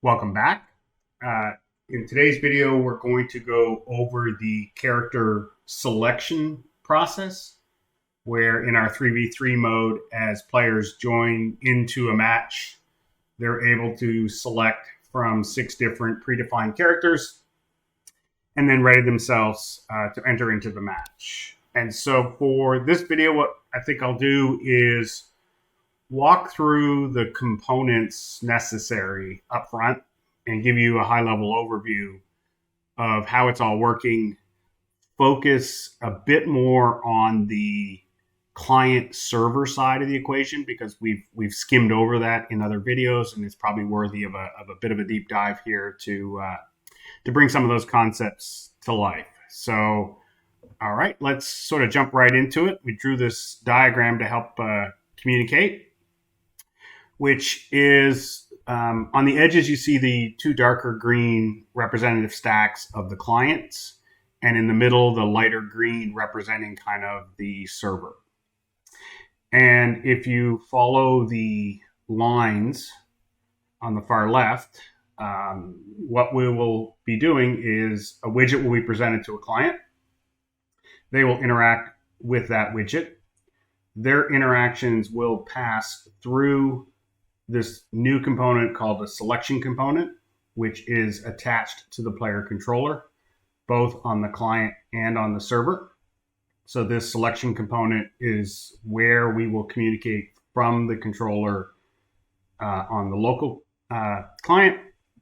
Welcome back. In today's video, we're going to go over the character selection process, where in our 3v3 mode, as players join into a match, they're able to select from 6 different predefined characters and then ready themselves to enter into the match. And so for this video, what I think I'll do is walk through the components necessary up front and give you a high-level overview of how it's all working. Focus a bit more on the client-server side of the equation because we've skimmed over that in other videos, and it's probably worthy of a bit of a deep dive here to bring some of those concepts to life. So, all right, let's sort of jump right into it. We drew this diagram to help communicate, which is on the edges, you see the 2 darker green representative stacks of the clients, and in the middle, the lighter green representing kind of the server. And if you follow the lines on the far left, what we will be doing is a widget will be presented to a client. They will interact with that widget. Their interactions will pass through this new component called the selection component, which is attached to the player controller, both on the client and on the server. So this selection component is where we will communicate from the controller on the local client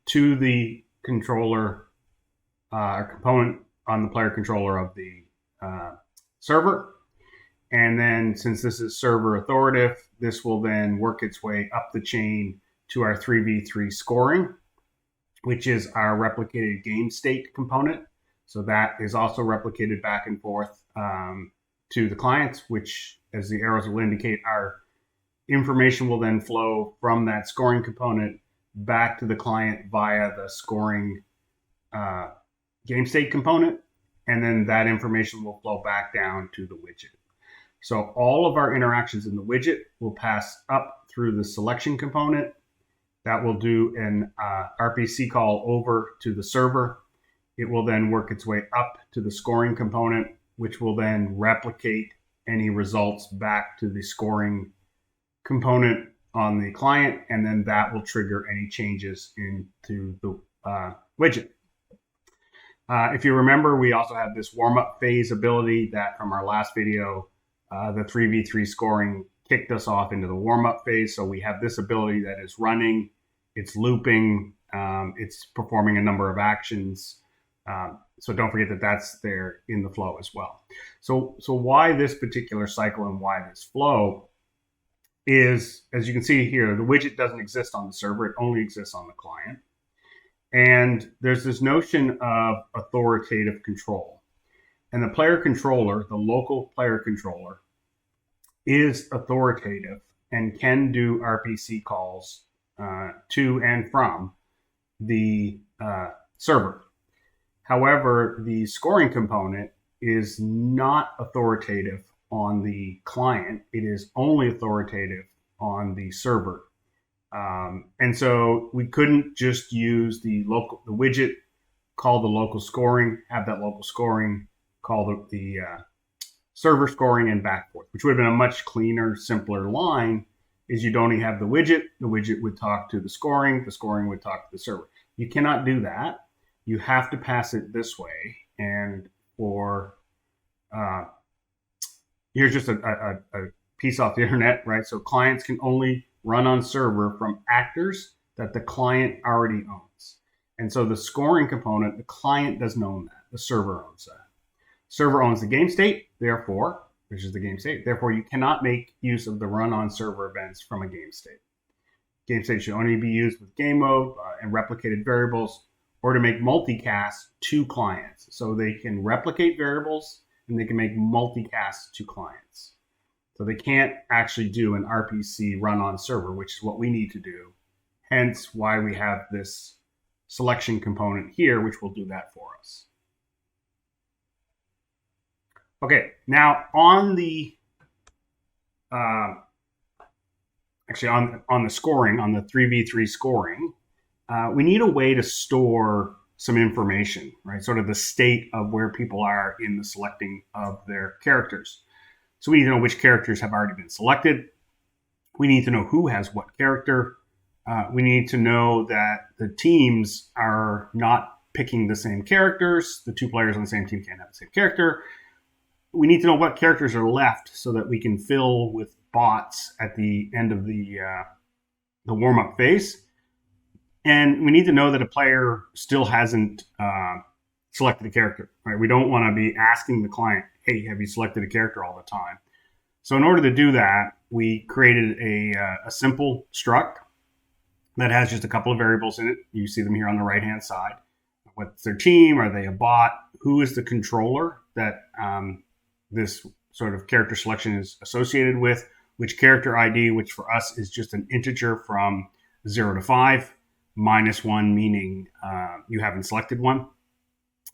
to the controller component on the player controller of the server. And then since this is server authoritative, this will then work its way up the chain to our 3v3 scoring, which is our replicated game state component. So that is also replicated back and forth to the clients, which, as the arrows will indicate, our information will then flow from that scoring component back to the client via the scoring game state component. And then that information will flow back down to the widget. So all of our interactions in the widget will pass up through the selection component. That will do an RPC call over to the server. It will then work its way up to the scoring component, which will then replicate any results back to the scoring component on the client, and then that will trigger any changes into the widget. If you remember, we also have this warm-up phase ability that from our last video, the 3v3 scoring kicked us off into the warm-up phase. So we have this ability that is running, it's looping, it's performing a number of actions. So don't forget that that's there in the flow as well. So why this particular cycle and why this flow is, as you can see here, the widget doesn't exist on the server. It only exists on the client. And there's this notion of authoritative control. And the player controller, the local player controller, is authoritative and can do RPC calls to and from the server. However, the scoring component is not authoritative on the client. It is only authoritative on the server. And so we couldn't just use the widget, call the local scoring, have that local scoring, call the server scoring, and back forth, which would have been a much cleaner, simpler line. Is you'd only have the widget would talk to the scoring would talk to the server. You cannot do that. You have to pass it this way. And for here's just a piece off the internet, right? So clients can only run on server from actors that the client already owns. And so the scoring component, the client doesn't own that. The server owns that. Server owns the game state, therefore, which is the game state. Therefore, you cannot make use of the run on server events from a game state. Game state should only be used with game mode and replicated variables, or to make multicast to clients. So they can replicate variables and they can make multicast to clients. So they can't actually do an RPC run on server, which is what we need to do. Hence why we have this selection component here, which will do that for us. Okay, now on the actually on the scoring, on the 3v3 scoring, we need a way to store some information, right? Sort of the state of where people are in the selecting of their characters. So we need to know which characters have already been selected. We need to know who has what character. We need to know that the teams are not picking the same characters. The two players on the same team can't have the same character. We need to know what characters are left so that we can fill with bots at the end of the warm-up phase. And we need to know that a player still hasn't selected a character, right? We don't want to be asking the client, hey, have you selected a character all the time? So in order to do that, we created a simple struct that has just a couple of variables in it. You see them here on the right-hand side. What's their team? Are they a bot? Who is the controller that this sort of character selection is associated with? Which character ID, which for us is just an integer from 0 to 5, -1 meaning you haven't selected one,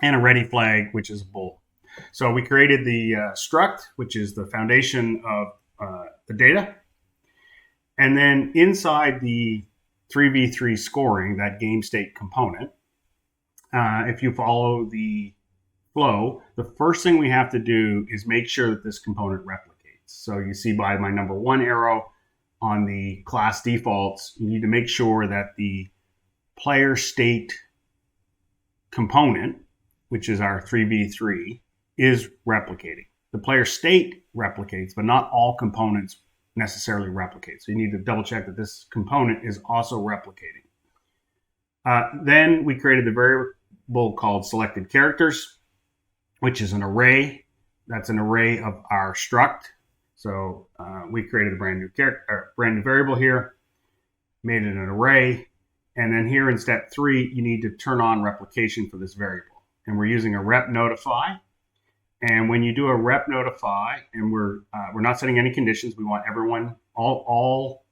and a ready flag, which is a bool. So we created the struct, which is the foundation of the data. And then inside the 3v3 scoring, that game state component, if you follow the flow, the first thing we have to do is make sure that this component replicates. So you see by my number 1 arrow on the class defaults, you need to make sure that the player state component, which is our 3v3, is replicating. The player state replicates, but not all components necessarily replicate. So you need to double check that this component is also replicating. Then we created the variable called selected characters, which is an array. That's an array of our struct. So we created a brand new variable here, made it an array. And then here in step 3, you need to turn on replication for this variable. And we're using a rep notify. And when you do a rep notify, and we're not setting any conditions, we want everyone, all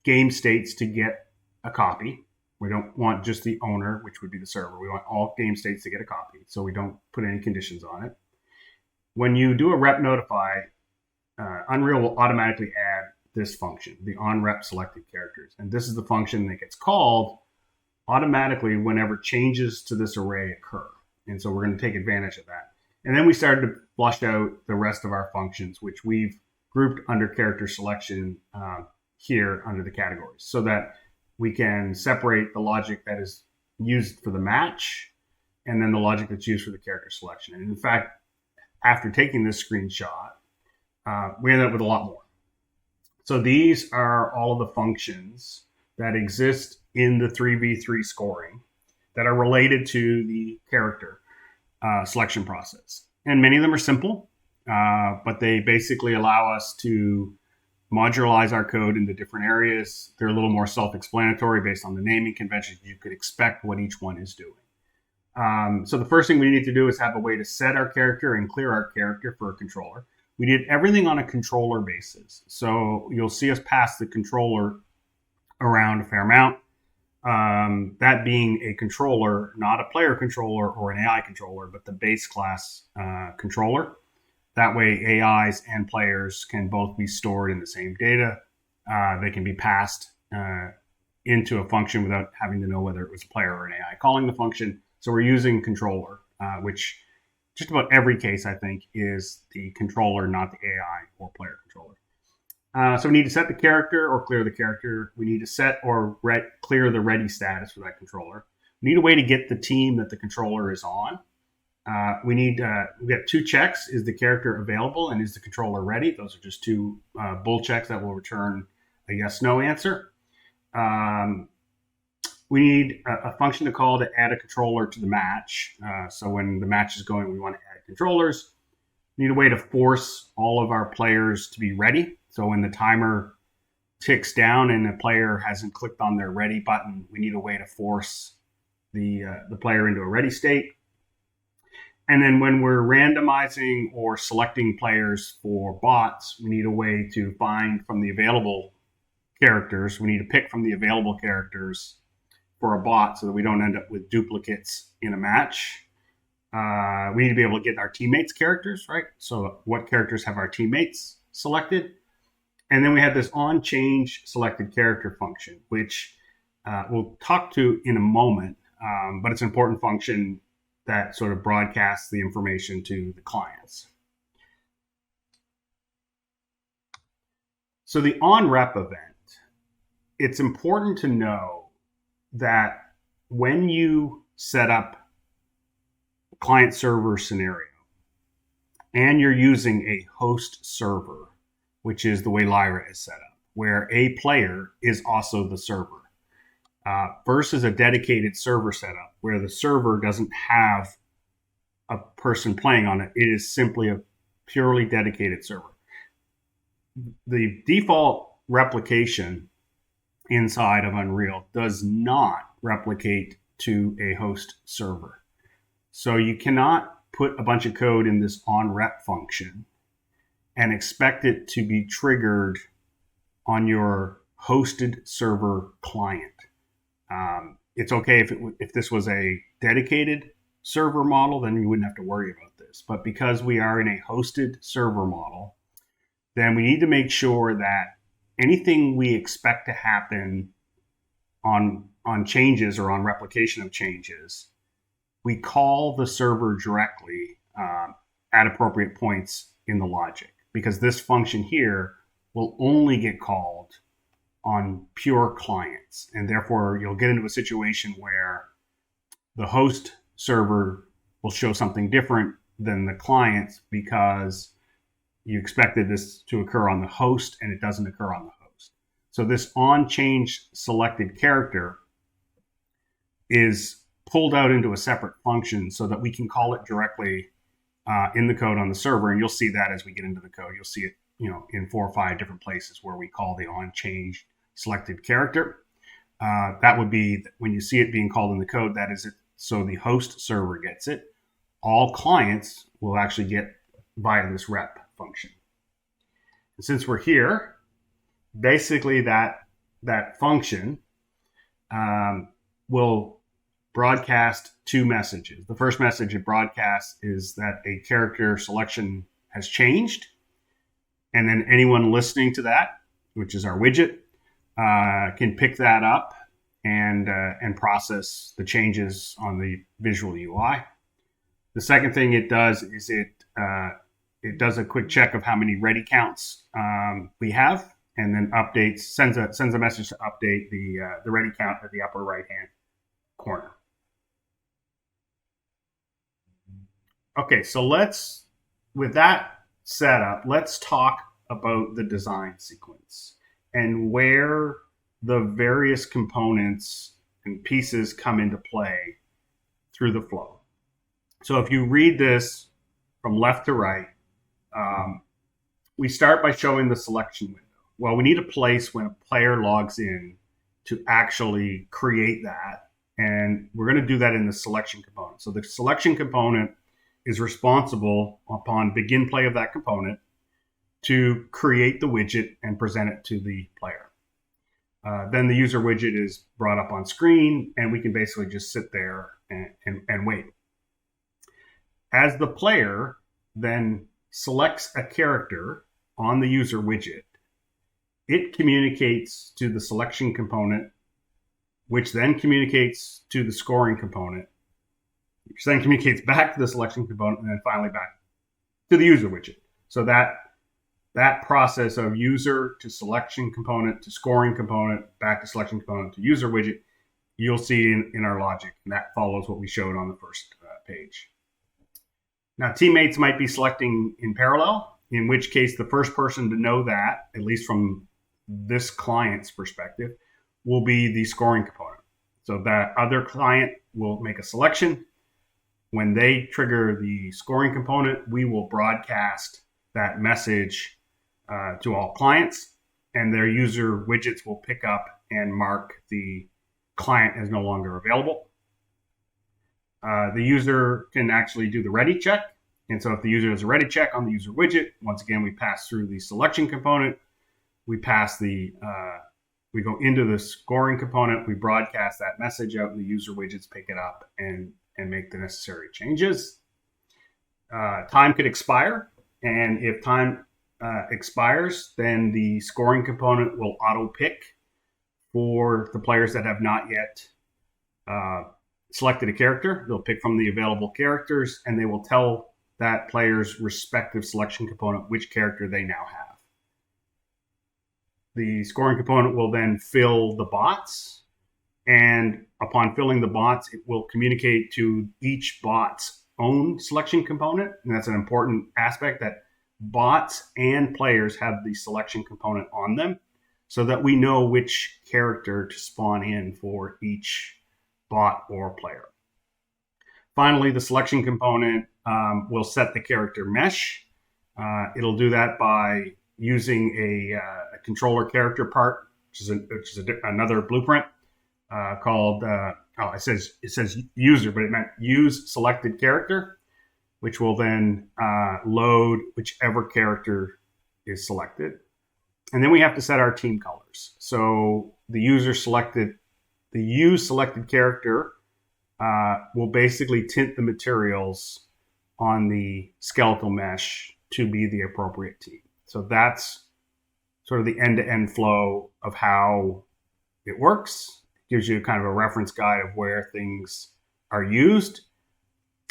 game states to get a copy. We don't want just the owner, which would be the server. We want all game states to get a copy, so we don't put any conditions on it. When you do a rep notify, Unreal will automatically add this function, the onRep selected characters. And this is the function that gets called automatically whenever changes to this array occur. And so we're going to take advantage of that. And then we started to flush out the rest of our functions, which we've grouped under character selection here under the categories, so that we can separate the logic that is used for the match and then the logic that's used for the character selection. And in fact, after taking this screenshot, we ended up with a lot more. So these are all of the functions that exist in the 3v3 scoring that are related to the character selection process. And many of them are simple, but they basically allow us to modularize our code into different areas. They're a little more self-explanatory based on the naming conventions. You could expect what each one is doing. So the first thing we need to do is have a way to set our character and clear our character for a controller. We did everything on a controller basis. So you'll see us pass the controller around a fair amount. That being a controller, not a player controller or an AI controller, but the base class controller. That way AIs and players can both be stored in the same data. They can be passed into a function without having to know whether it was a player or an AI calling the function. So we're using controller, which just about every case, I think, is the controller, not the AI or player controller. So we need to set the character or clear the character. We need to set or clear the ready status for that controller. We need a way to get the team that the controller is on. We got 2 checks. Is the character available and is the controller ready? Those are just 2 bool checks that will return a yes/no answer. We need a function to call to add a controller to the match. So when the match is going, we want to add controllers. We need a way to force all of our players to be ready. So when the timer ticks down and the player hasn't clicked on their ready button, we need a way to force the player into a ready state. And then when we're randomizing or selecting players for bots, we need a way to find from the available characters. We need to pick from the available characters for a bot so that we don't end up with duplicates in a match. We need to be able to get our teammates' characters, right? So what characters have our teammates selected? And then we have this onChange selected character function, which we'll talk to in a moment, but it's an important function that sort of broadcasts the information to the clients. So the on-rep event, it's important to know that when you set up a client-server scenario and you're using a host server, which is the way Lyra is set up, where a player is also the server, versus a dedicated server setup where the server doesn't have a person playing on it. It is simply a purely dedicated server. The default replication inside of Unreal does not replicate to a host server. So you cannot put a bunch of code in this onRep function and expect it to be triggered on your hosted server client. It's okay if this was a dedicated server model, then you wouldn't have to worry about this. But because we are in a hosted server model, then we need to make sure that anything we expect to happen on changes or on replication of changes, we call the server directly at appropriate points in the logic, because this function here will only get called on pure clients. And therefore, you'll get into a situation where the host server will show something different than the clients because you expected this to occur on the host and it doesn't occur on the host. So this on change selected character is pulled out into a separate function so that we can call it directly in the code on the server. And you'll see that as we get into the code. You'll see it, in 4 or 5 different places where we call the on change selected character. That would be when you see it being called in the code, that is it. So the host server gets it. All clients will actually get via this rep function. And since we're here, basically that function will broadcast 2 messages. The first message it broadcasts is that a character selection has changed. And then anyone listening to that, which is our widget, can pick that up and process the changes on the visual UI. The second thing it does is it does a quick check of how many ready counts we have, and then sends a message to update the ready count at the upper right hand corner. Okay, so with that setup, let's talk about the design sequence and where the various components and pieces come into play through the flow. So if you read this from left to right, we start by showing the selection window. Well, we need a place when a player logs in to actually create that. And we're going to do that in the selection component. So the selection component is responsible upon begin play of that component to create the widget and present it to the player. Then the user widget is brought up on screen, and we can basically just sit there and wait. As the player then selects a character on the user widget, it communicates to the selection component, which then communicates to the scoring component, which then communicates back to the selection component, and then finally back to the user widget. So that process of user to selection component to scoring component, back to selection component to user widget, you'll see in our logic. And that follows what we showed on the first page. Now, teammates might be selecting in parallel, in which case the first person to know that, at least from this client's perspective, will be the scoring component. So that other client will make a selection. When they trigger the scoring component, we will broadcast that message to all clients, and their user widgets will pick up and mark the client as no longer available. The user can actually do the ready check. And so if the user does a ready check on the user widget, once again, we pass through the selection component. We go into the scoring component. We broadcast that message out, and the user widgets pick it up and make the necessary changes. Time could expire. And if time expires, then the scoring component will auto pick for the players that have not yet selected a character. They'll pick from the available characters, and they will tell that player's respective selection component which character they now have. The scoring component will then fill the bots, and upon filling the bots, it will communicate to each bot's own selection component. And that's an important aspect, that bots and players have the selection component on them, so that we know which character to spawn in for each bot or player. Finally, the selection component will set the character mesh. It'll do that by using a controller character part, which is another blueprint called, it says user, but it meant use selected character, which will then load whichever character is selected. And then we have to set our team colors. So the use selected character will basically tint the materials on the skeletal mesh to be the appropriate team. So that's sort of the end-to-end flow of how it works. It gives you kind of a reference guide of where things are used.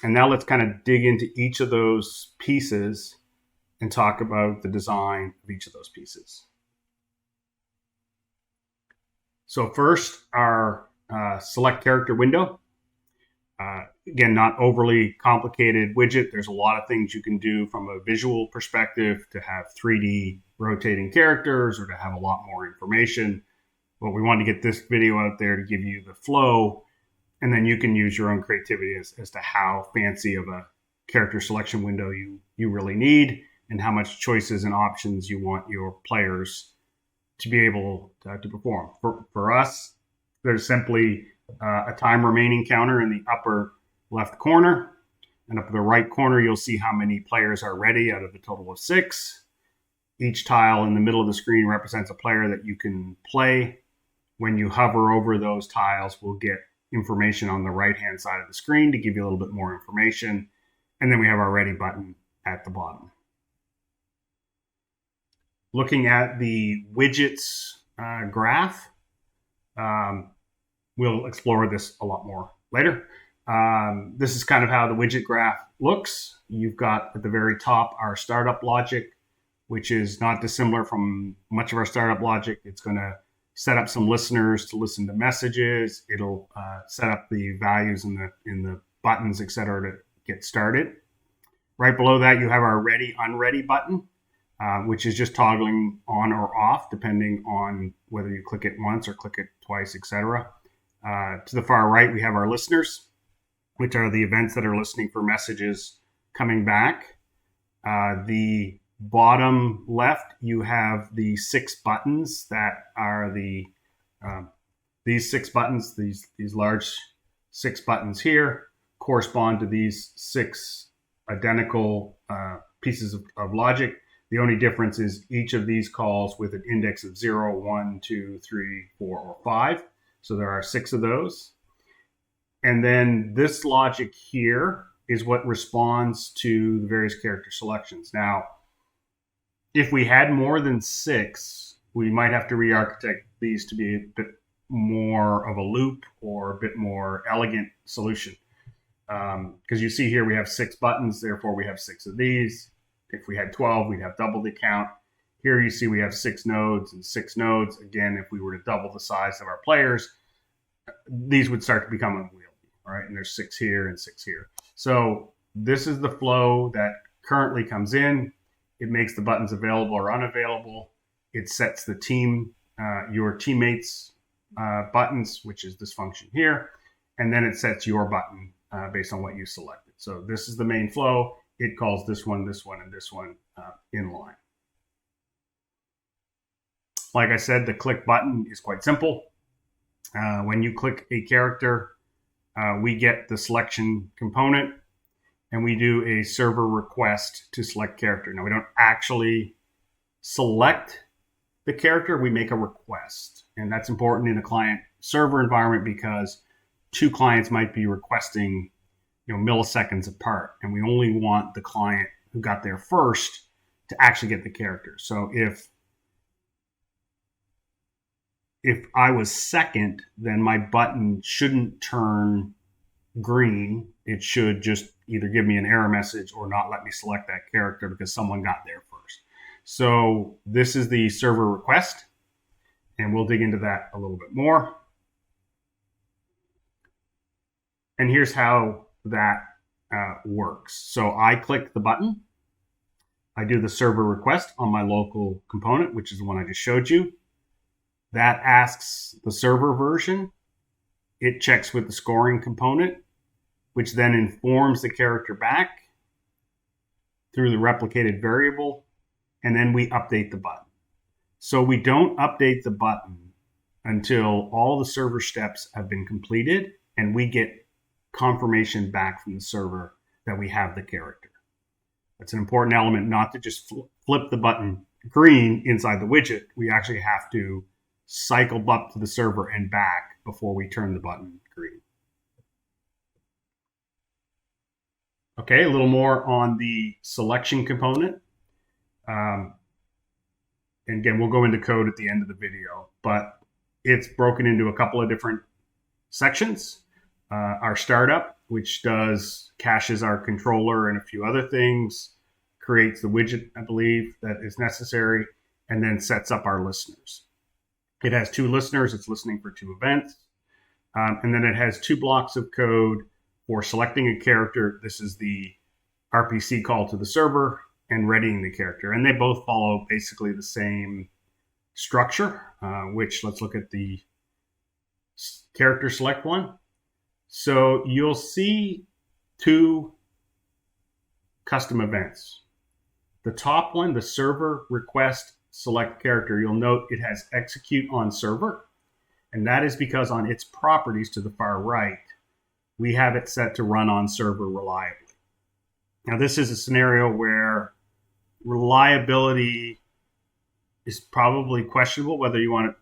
And now let's kind of dig into each of those pieces and talk about the design of each of those pieces. So first, our select character window. Again, not overly complicated widget. There's a lot of things you can do from a visual perspective to have 3D rotating characters or to have a lot more information. But we wanted to get this video out there to give you the flow, and then you can use your own creativity as to how fancy of a character selection window you really need, and how much choices and options you want your players to be able to perform. For us, there's simply a time remaining counter in the upper left corner, and up in the right corner you'll see how many players are ready out of the total of 6. Each tile in the middle of the screen represents a player that you can play. When you hover over those tiles, we'll get information on the right hand side of the screen to give you a little bit more information, and then we have our ready button at the bottom. Looking at the widgets graph, we'll explore this a lot more later. This is kind of how the widget graph looks. You've got at the very top our startup logic, which is not dissimilar from much of our startup logic. It's going to set up some listeners to listen to messages. It'll set up the values in the buttons, etc., to get started. Right below that, you have our ready, unready button, which is just toggling on or off depending on whether you click it once or click it twice, etc. To the far right, we have our listeners, which are the events that are listening for messages coming back. The bottom left, you have the 6 buttons that are these 6 buttons, these large 6 buttons here correspond to these 6 identical pieces of logic. The only difference is each of these calls with an index of 0, 1, 2, 3, 4, or 5. So there are 6 of those. And then this logic here is what responds to the various character selections. Now, if we had more than 6, we might have to re-architect these to be a bit more of a loop or a bit more elegant solution. Because you see here we have 6 buttons, therefore we have 6 of these. If we had 12, we'd have double the count. Here you see we have 6 nodes and 6 nodes. Again, if we were to double the size of our players, these would start to become unwieldy, all right? And there's 6 here and 6 here. So this is the flow that currently comes in. It makes the buttons available or unavailable. It sets the team, your teammates' buttons, which is this function here. And then it sets your button based on what you selected. So this is the main flow. It calls this one, and this one in line. Like I said, the click button is quite simple. When you click a character, we get the selection component, and we do a server request to select character. Now, we don't actually select the character, we make a request. And that's important in a client server environment because 2 clients might be requesting milliseconds apart, and we only want the client who got there first to actually get the character. So if if I was second, then my button shouldn't turn green. It should just either give me an error message or not let me select that character because someone got there first. So this is the server request, and we'll dig into that a little bit more. And here's how that works. So I click the button. I do the server request on my local component, which is the one I just showed you. That asks the server version. It checks with the scoring component, which then informs the character back through the replicated variable, and then we update the button. So we don't update the button until all the server steps have been completed and we get confirmation back from the server that we have the character. That's an important element, not to just flip the button green inside the widget. We actually have to cycle up to the server and back before we turn the button green. Okay, a little more on the selection component. And again, we'll go into code at the end of the video, but it's broken into a couple of different sections. Our startup, which caches our controller and a few other things, creates the widget, I believe, that is necessary, and then sets up our listeners. It has 2 listeners. It's listening for 2 events. And then it has 2 blocks of code for selecting a character. This is the RPC call to the server and readying the character. And they both follow basically the same structure, which let's look at the character select one. So you'll see 2 custom events. The top one, the server request select character, you'll note it has execute on server. And that is because on its properties to the far right, we have it set to run on server reliably. Now, this is a scenario where reliability is probably questionable, whether you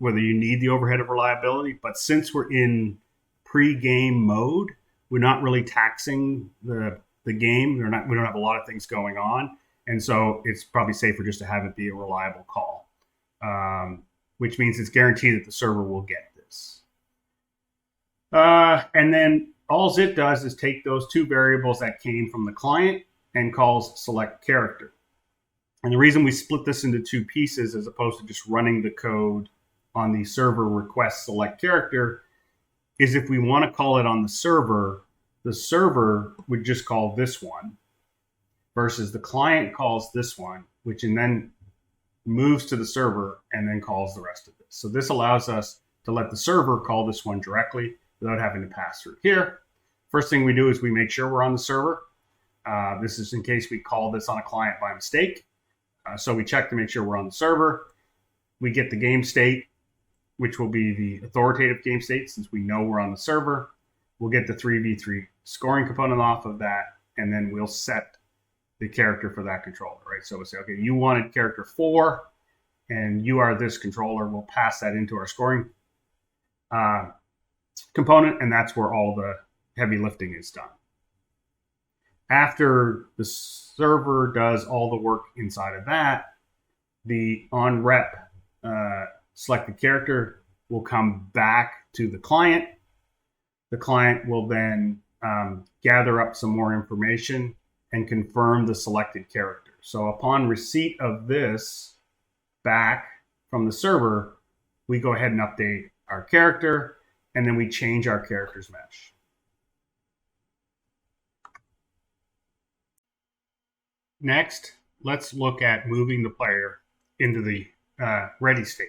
need the overhead of reliability. But since we're in pre-game mode, we're not really taxing the game. We don't have a lot of things going on. And so it's probably safer just to have it be a reliable call, which means it's guaranteed that the server will get this. And then all it does is take those 2 variables that came from the client and calls select character. And the reason we split this into 2 pieces as opposed to just running the code on the server request select character is if we want to call it on the server would just call this one versus the client calls this one, which then moves to the server and then calls the rest of this. So this allows us to let the server call this one directly without having to pass through here. First thing we do is we make sure we're on the server. This is in case we call this on a client by mistake. So we check to make sure we're on the server. We get the game state, which will be the authoritative game state since we know we're on the server. We'll get the 3v3 scoring component off of that, and then we'll set the character for that controller, right? So we'll say, okay, you wanted character 4, and you are this controller. We'll pass that into our scoring component, and that's where all the heavy lifting is done. After the server does all the work inside of that, the on-rep selected character will come back to the client. The client will then gather up some more information and confirm the selected character. So upon receipt of this back from the server, we go ahead and update our character, and then we change our character's mesh. Next, let's look at moving the player into the ready state.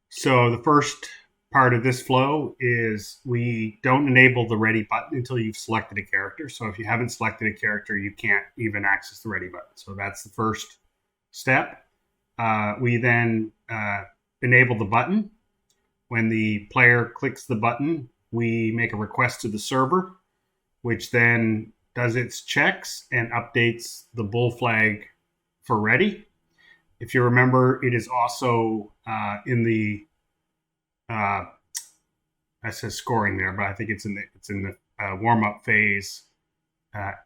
So the first part of this flow is we don't enable the ready button until you've selected a character. So if you haven't selected a character, you can't even access the ready button. So that's the first step. We then enable the button. When the player clicks the button, we make a request to the server, which then does its checks and updates the bull flag for ready. If you remember, it is also in the that says scoring there, but I think it's in the warm-up phase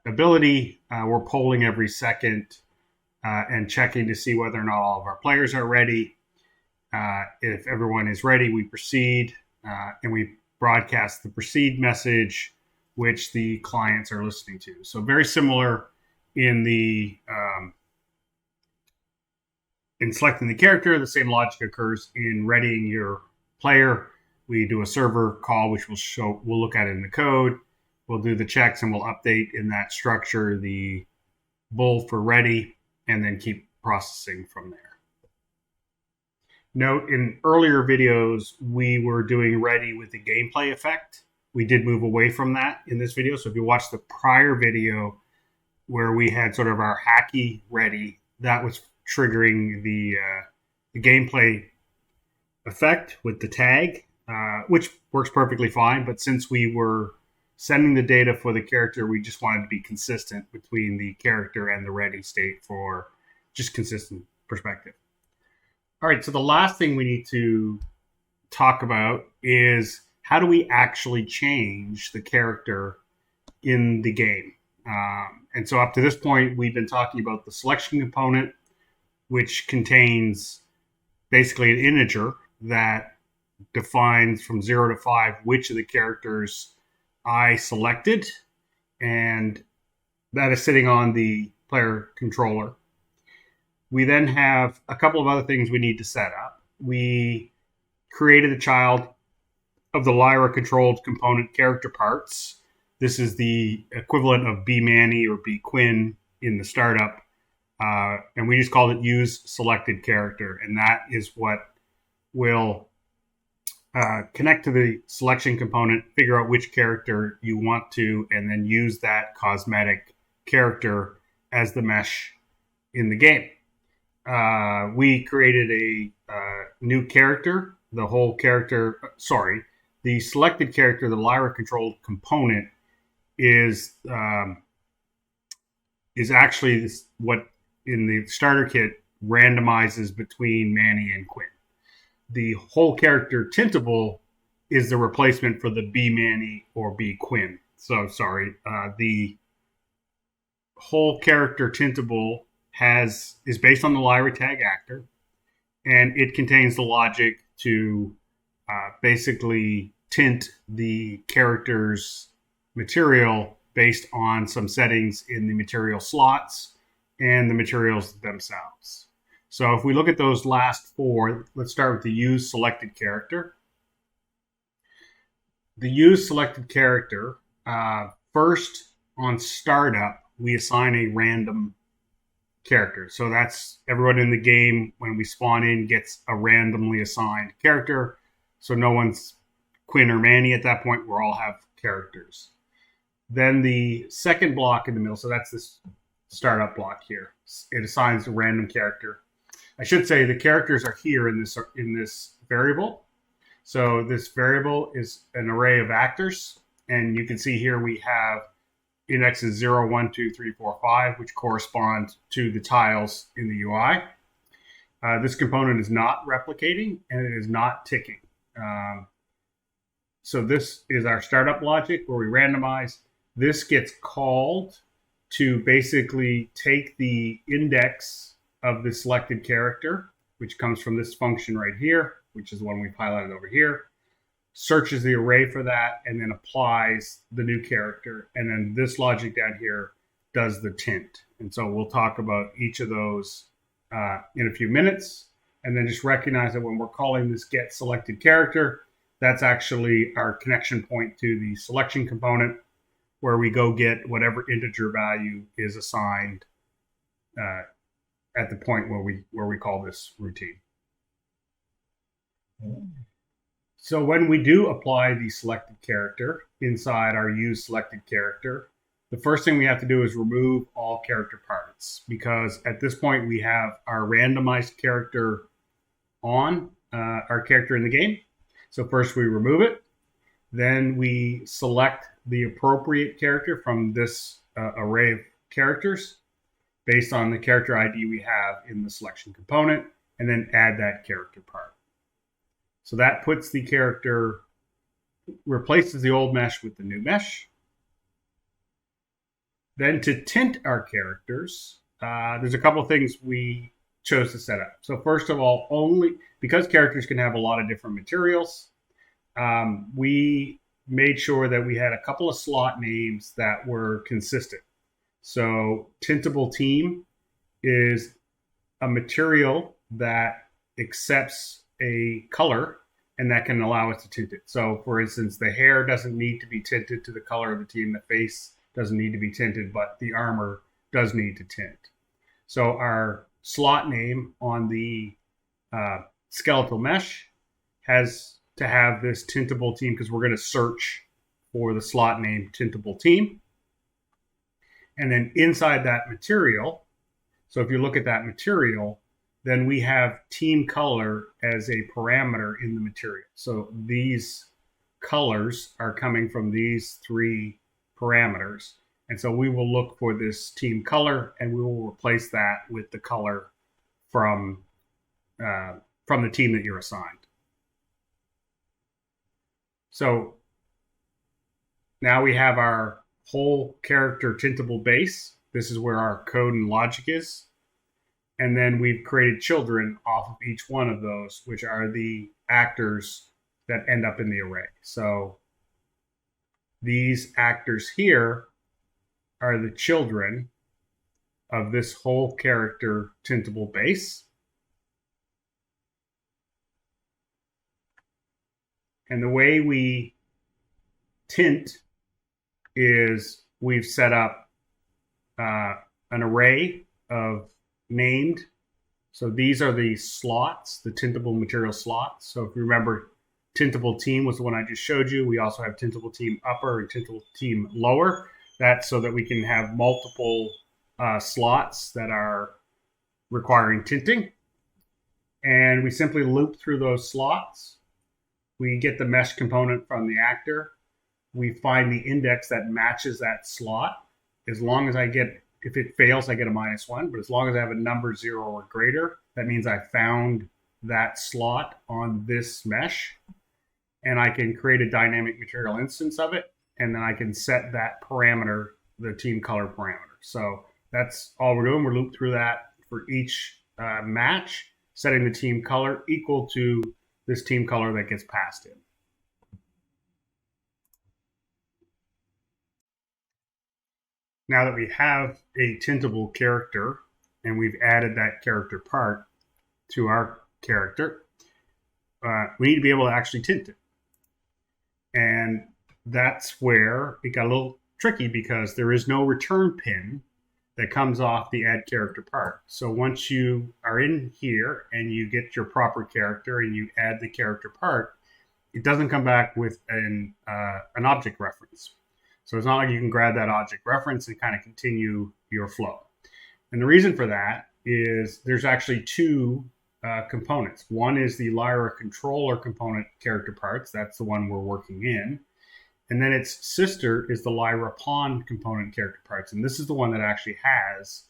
ability. We're polling every second and checking to see whether or not all of our players are ready. If everyone is ready, we proceed, and we broadcast the proceed message, which the clients are listening to. So very similar in in selecting the character. The same logic occurs in readying your player. We do a server call, which we'll look at in the code. We'll do the checks and we'll update in that structure the bool for ready, and then keep processing from there. Note, in earlier videos, we were doing ready with the gameplay effect. We did move away from that in this video. So if you watch the prior video where we had sort of our hacky ready, that was triggering the gameplay effect with the tag, which works perfectly fine. But since we were sending the data for the character, we just wanted to be consistent between the character and the ready state for just consistent perspective. All right, so the last thing we need to talk about is how do we actually change the character in the game? And so up to this point, we've been talking about the selection component, which contains basically an integer that defines from 0 to 5 which of the characters I selected, and that is sitting on the player controller. We then have a couple of other things we need to set up. We created a child of the Lyra-controlled component character parts. This is the equivalent of bmanny or bquin in the startup. And we just called it use selected character. And that is what will connect to the selection component, figure out which character you want to, and then use that cosmetic character as the mesh in the game. We created a new character. The selected character, the Lyra-controlled component, is actually what in the starter kit randomizes between Manny and Quinn. The whole character tintable is the replacement for the bmanny or bquin. So sorry, the whole character tintable is based on the Lyra tag actor, and it contains the logic to basically tint the character's material based on some settings in the material slots and the materials themselves. So if we look at those last four, let's start with the use selected character. The use selected character, first on startup, we assign a random character. So that's everyone in the game when we spawn in gets a randomly assigned character. So no one's Quinn or Manny at that point. We all have characters. Then the second block in the middle, so that's this startup block here. It assigns a random character. I should say the characters are here in this variable. So this variable is an array of actors, and you can see here we have indexes 0, 1, 2, 3, 4, 5, which correspond to the tiles in the UI. This component is not replicating, and it is not ticking. So this is our startup logic where we randomize. This gets called to basically take the index of the selected character, which comes from this function right here, which is the one we've highlighted over here, searches the array for that, and then applies the new character. And then this logic down here does the tint. And so we'll talk about each of those in a few minutes. And then just recognize that when we're calling this get selected character, that's actually our connection point to the selection component, where we go get whatever integer value is assigned at the point where we call this routine. So when we do apply the selected character inside our use selected character, the first thing we have to do is remove all character parts, because at this point we have our randomized character on our character in the game. So first we remove it, then we select the appropriate character from this array of characters based on the character ID we have in the selection component, and then add that character part. So that puts the character, replaces the old mesh with the new mesh. Then to tint our characters, there's a couple of things we chose to set up. So first of all, only because characters can have a lot of different materials, we made sure that we had a couple of slot names that were consistent. So tintable team is a material that accepts a color and that can allow us to tint it. So for instance, the hair doesn't need to be tinted to the color of the team. The face doesn't need to be tinted, but the armor does need to tint. So our slot name on the skeletal mesh has to have this tintable team because we're going to search for the slot name tintable team. And then inside that material, so if you look at that material, then we have team color as a parameter in the material. So these colors are coming from these three parameters. And so we will look for this team color and we will replace that with the color from the team that you're assigned. So now we have our whole character tintable base. This is where our code and logic is. And then we've created children off of each one of those, which are the actors that end up in the array. So these actors here are the children of this whole character tintable base. And the way we tint is we've set up an array of named. So these are the slots, the tintable material slots. So if you remember, tintable team was the one I just showed you. We also have tintable team upper and tintable team lower. That's so that we can have multiple slots that are requiring tinting. And we simply loop through those slots. We get the mesh component from the actor. We find the index that matches that slot. As long as I get, if it fails, I get a -1. But as long as I have a number 0 or greater, that means I found that slot on this mesh. And I can create a dynamic material instance of it. And then I can set that parameter, the team color parameter. So that's all we're doing. We're looped through that for each match, setting the team color equal to this team color that gets passed in. Now that we have a tintable character and we've added that character part to our character, we need to be able to actually tint it. And that's where it got a little tricky because there is no return pin that comes off the add character part. So once you are in here and you get your proper character and you add the character part, it doesn't come back with an object reference. So it's not like you can grab that object reference and kind of continue your flow. And the reason for that is there's actually two components. One is the Lyra controller component character parts. That's the one we're working in. And then its sister is the Lyra pawn component character parts. And this is the one that actually has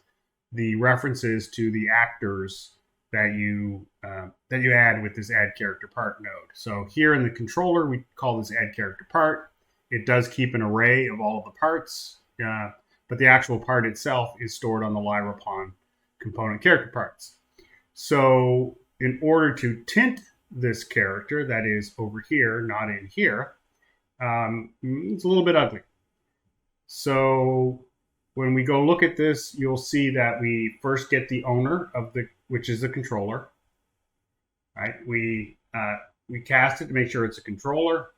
the references to the actors that you add with this add character part node. So here in the controller, we call this add character part. It does keep an array of all of the parts, but the actual part itself is stored on the Lyra pawn component character parts. So in order to tint this character that is over here, not in here, it's a little bit ugly. So when we go look at this, you'll see that we first get the owner of which is the controller. Right? We cast it to make sure it's a controller.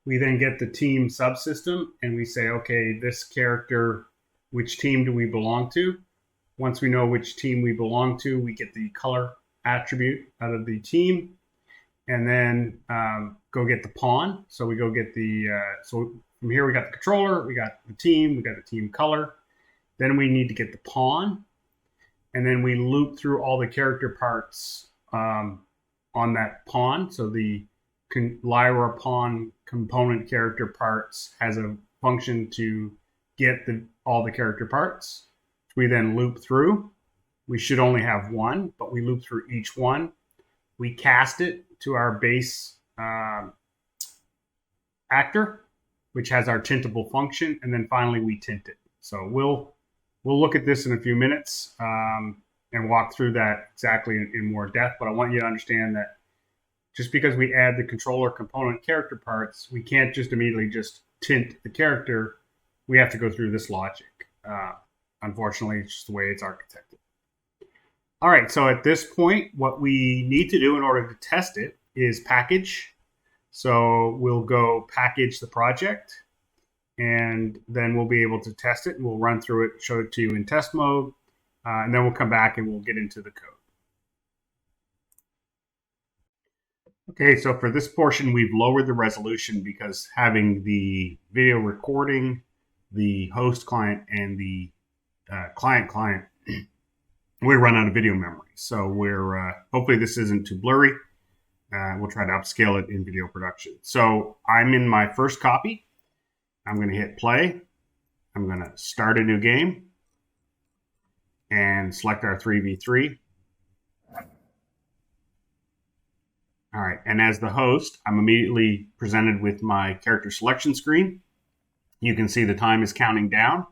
We then get the team subsystem and we say, okay, this character, which team do we belong to? Once we know which team we belong to, we get the color attribute out of the team. And then go get the pawn. So we go get so from here we got the controller, we got the team, we got the team color. Then we need to get the pawn. And then we loop through all the character parts on that pawn. So the Lyra pawn component character parts has a function to get all the character parts. We then loop through. We should only have one, but we loop through each one. We cast it to our base actor, which has our tintable function, and then finally we tint it. So we'll look at this in a few minutes. and walk through that exactly in more depth, but I want you to understand that just because we add the controller component character parts, we can't just immediately just tint the character. We have to go through this logic. Unfortunately, it's just the way it's architected. All right, so at this point, what we need to do in order to test it is package. So we'll go package the project, and then we'll be able to test it, and we'll run through it, show it to you in test mode, and then we'll come back and we'll get into the code. Okay, so for this portion, we've lowered the resolution because having the video recording, the host client, and the client, we run out of video memory. So we're hopefully this isn't too blurry. We'll try to upscale it in video production. So I'm in my first copy. I'm going to hit play. I'm going to start a new game and select our 3v3. All right, and as the host, I'm immediately presented with my character selection screen. You can see the time is counting down.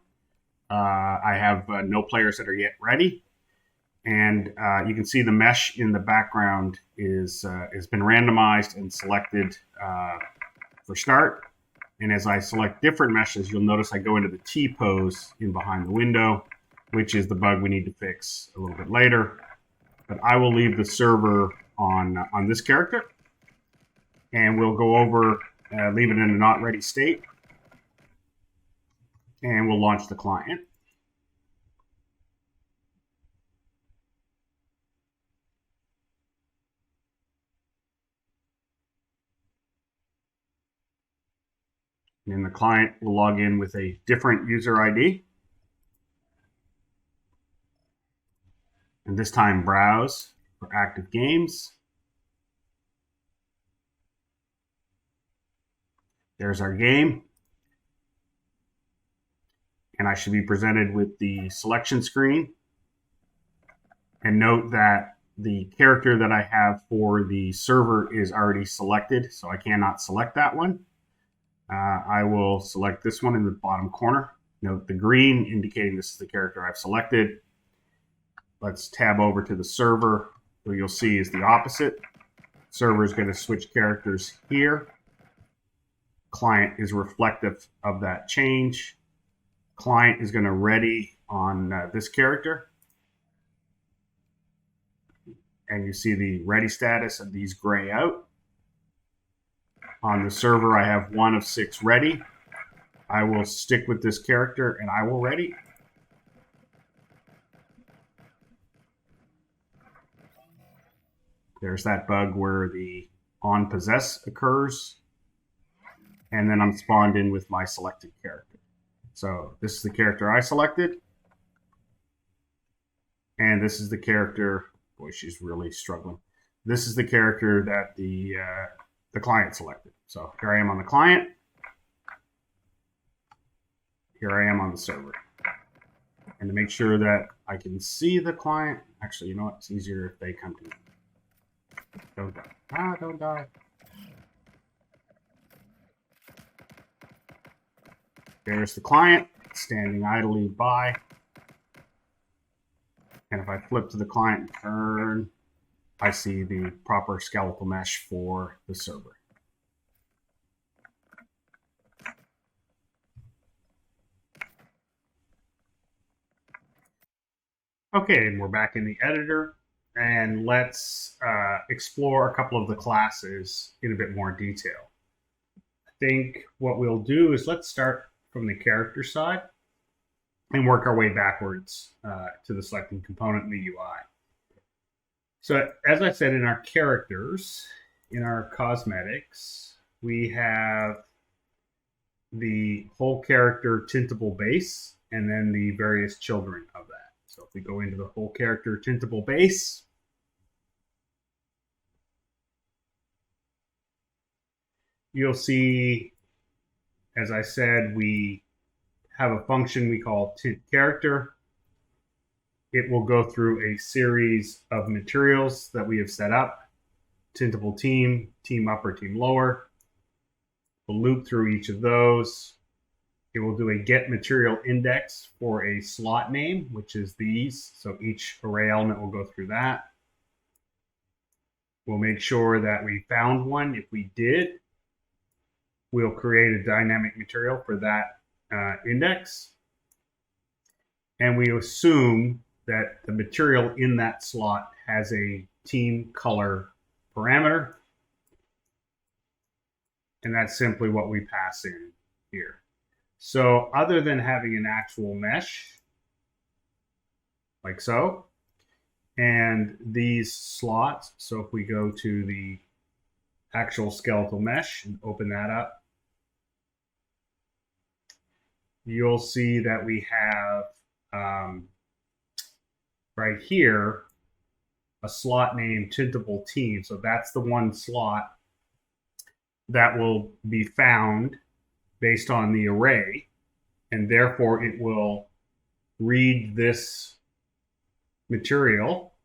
I have no players that are yet ready. And you can see the mesh in the background has been randomized and selected for start. And as I select different meshes, you'll notice I go into the T pose in behind the window, which is the bug we need to fix a little bit later. But I will leave the server on this character, and we'll go over, leave it in a not ready state, and we'll launch the client. And the client will log in with a different user ID. And this time browse for active games. There's our game. And I should be presented with the selection screen. And note that the character that I have for the server is already selected, so I cannot select that one. I will select this one in the bottom corner. Note the green indicating this is the character I've selected. Let's tab over to the server. What you'll see is the opposite. Server is going to switch characters here. Client is reflective of that change. Client is going to ready on this character. And you see the ready status of these gray out. On the server, I have 1 of 6 ready. I will stick with this character and I will ready. There's that bug where the on possess occurs. And then I'm spawned in with my selected character. So this is the character I selected. And this is the character, boy, she's really struggling. This is the character that the client selected. So here I am on the client. Here I am on the server. And to make sure that I can see the client, actually, you know what? It's easier if they come to me. Don't die. Ah, don't die. There's the client standing idly by. And if I flip to the client and turn, I see the proper skeletal mesh for the server. Okay, and we're back in the editor, and let's explore a couple of the classes in a bit more detail. I think what we'll do is let's start from the character side and work our way backwards to the selecting component in the UI. So as I said, in our characters, in our cosmetics, we have the whole character tintable base and then the various children of that. So if we go into the whole character tintable base, you'll see, as I said, we have a function we call tint character. It will go through a series of materials that we have set up. Tintable team, team upper, team lower. We'll loop through each of those. It will do a get material index for a slot name, which is these. So each array element will go through that. We'll make sure that we found one. If we did, we'll create a dynamic material for that index. And we assume that the material in that slot has a team color parameter. And that's simply what we pass in here. So other than having an actual mesh, like so, and these slots, so if we go to the actual skeletal mesh and open that up, you'll see that we have right here a slot named tintable team. So that's the one slot that will be found based on the array, and therefore it will read this material,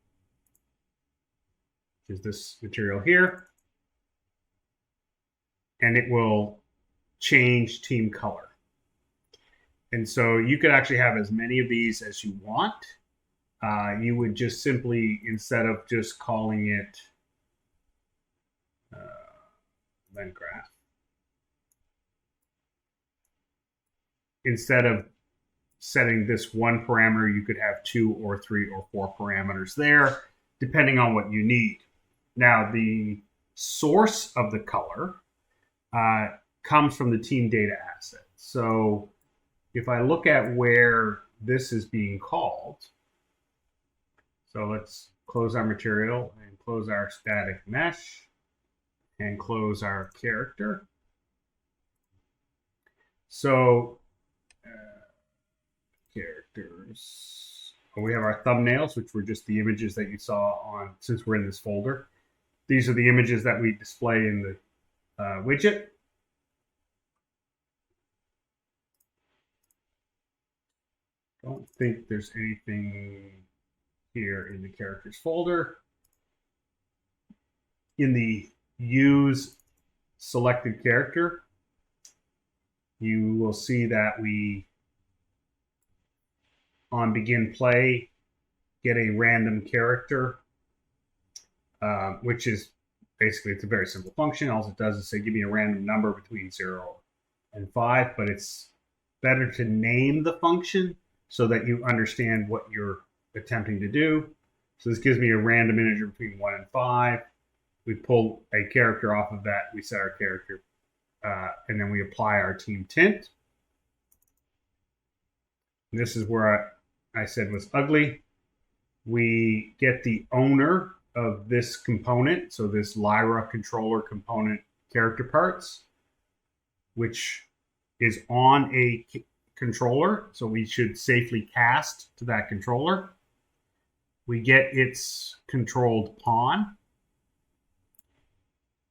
which is this material here, and it will change team color. And so you could actually have as many of these as you want. You would just simply, instead of just calling it event graph, instead of setting this one parameter, you could have 2 or 3 or 4 parameters there, depending on what you need. Now, the source of the color comes from the team data asset. So if I look at where this is being called, so let's close our material and close our static mesh and close our character. So characters. We have our thumbnails, which were just the images that you saw on, since we're in this folder. These are the images that we display in the widget. Don't think there's anything here in the characters folder. In the use selected character, you will see that we, on begin play, get a random character, which is basically, it's a very simple function. All it does is say, give me a random number between 0 and 5, but it's better to name the function so that you understand what you're attempting to do. So this gives me a random integer between 1 and 5. We pull a character off of that, we set our character, and then we apply our team tint. And this is where I said was ugly. We get the owner of this component, so this Lyra controller component character parts, which is on a controller, so we should safely cast to that controller. We get its controlled pawn.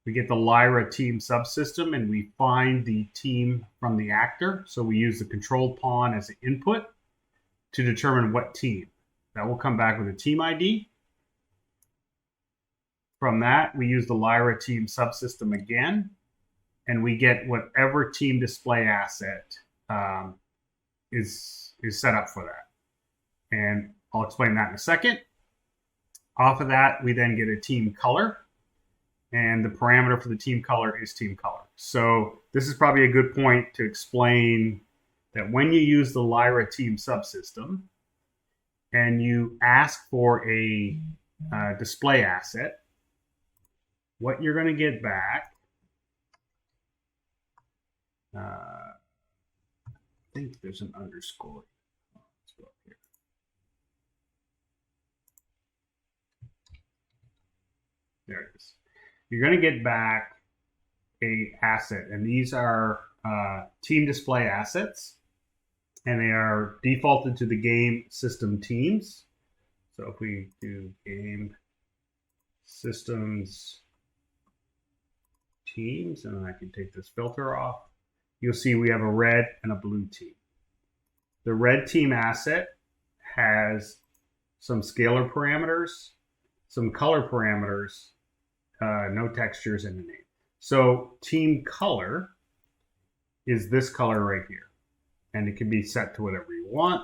We get the Lyra team subsystem, and we find the team from the actor. So we use the controlled pawn as an input to determine what team. That will come back with a team ID. From that, we use the Lyra team subsystem again, and we get whatever team display asset is set up for that. And I'll explain that in a second. Off of that, we then get a team color, and the parameter for the team color is team color. So this is probably a good point to explain that when you use the Lyra team subsystem and you ask for a display asset, what you're going to get back, I think there's an underscore. Let's go up here. There it is. You're going to get back a asset, and these are team display assets, and they are defaulted to the game system teams. So if we do game systems teams, and I can take this filter off, you'll see we have a red and a blue team. The red team asset has some scalar parameters, some color parameters, no textures in the name. So team color is this color right here. and it can be set to whatever you want.